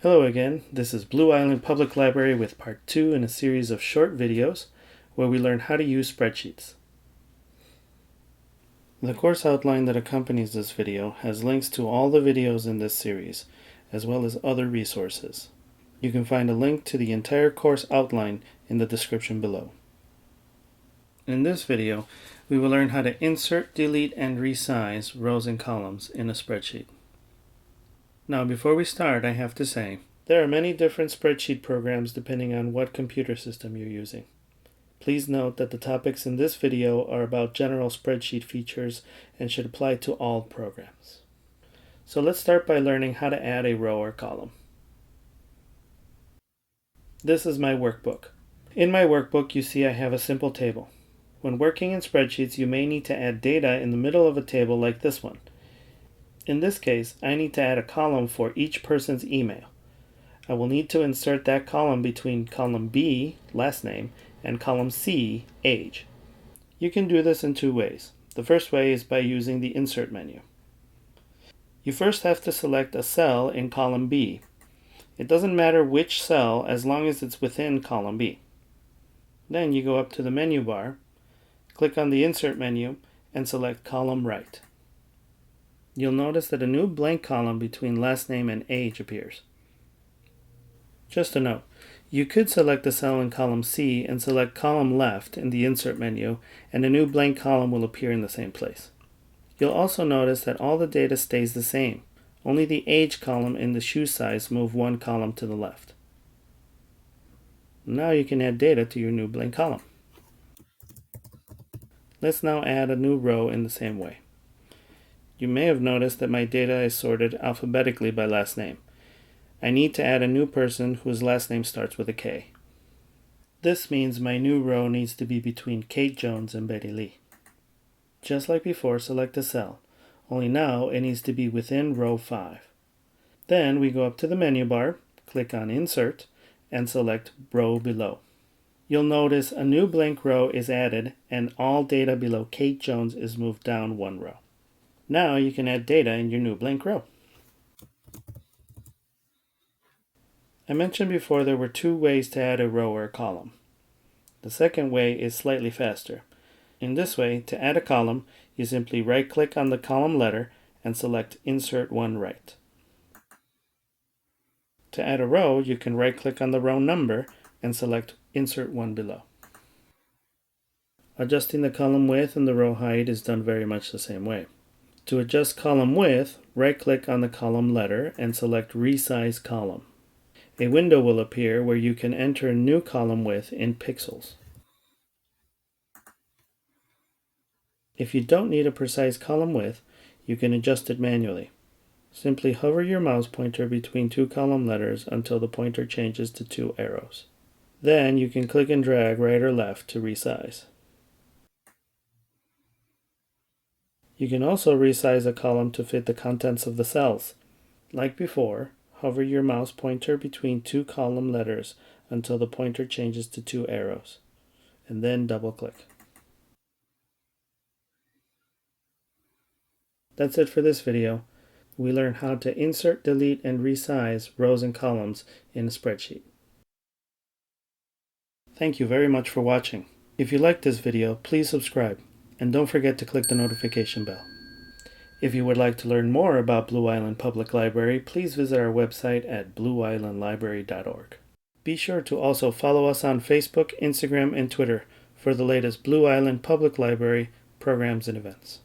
Hello again, this is Blue Island Public Library with part 2 in a series of short videos where we learn how to use spreadsheets. The course outline that accompanies this video has links to all the videos in this series, as well as other resources. You can find a link to the entire course outline in the description below. In this video, we will learn how to insert, delete, and resize rows and columns in a spreadsheet. Now, before we start, I have to say, there are many different spreadsheet programs depending on what computer system you're using. Please note that the topics in this video are about general spreadsheet features and should apply to all programs. So let's start by learning how to add a row or column. This is my workbook. In my workbook, you see I have a simple table. When working in spreadsheets, you may need to add data in the middle of a table like this one. In this case, I need to add a column for each person's email. I will need to insert that column between column B, last name, and column C, age. You can do this in two ways. The first way is by using the Insert menu. You first have to select a cell in column B. It doesn't matter which cell as long as it's within column B. Then you go up to the menu bar, click on the Insert menu, and select Column Right. You'll notice that a new blank column between last name and age appears. Just a note, you could select a cell in column C and select column left in the Insert menu, and a new blank column will appear in the same place. You'll also notice that all the data stays the same. Only the age column and the shoe size move one column to the left. Now you can add data to your new blank column. Let's now add a new row in the same way. You may have noticed that my data is sorted alphabetically by last name. I need to add a new person whose last name starts with a K. This means my new row needs to be between Kate Jones and Betty Lee. Just like before, select a cell, only now it needs to be within row 5. Then we go up to the menu bar, click on Insert, and select Row Below. You'll notice a new blank row is added and all data below Kate Jones is moved down one row. Now you can add data in your new blank row. I mentioned before there were two ways to add a row or a column. The second way is slightly faster. In this way, to add a column, you simply right-click on the column letter and select Insert One Right. To add a row, you can right-click on the row number and select Insert One Below. Adjusting the column width and the row height is done very much the same way. To adjust column width, right-click on the column letter and select Resize Column. A window will appear where you can enter new column width in pixels. If you don't need a precise column width, you can adjust it manually. Simply hover your mouse pointer between two column letters until the pointer changes to two arrows. Then you can click and drag right or left to resize. You can also resize a column to fit the contents of the cells. Like before, hover your mouse pointer between two column letters until the pointer changes to two arrows, and then double-click. That's it for this video. We learned how to insert, delete, and resize rows and columns in a spreadsheet. Thank you very much for watching. If you liked this video, please subscribe. And don't forget to click the notification bell. If you would like to learn more about Blue Island Public Library, please visit our website at blueislandlibrary.org. Be sure to also follow us on Facebook, Instagram, and Twitter for the latest Blue Island Public Library programs and events.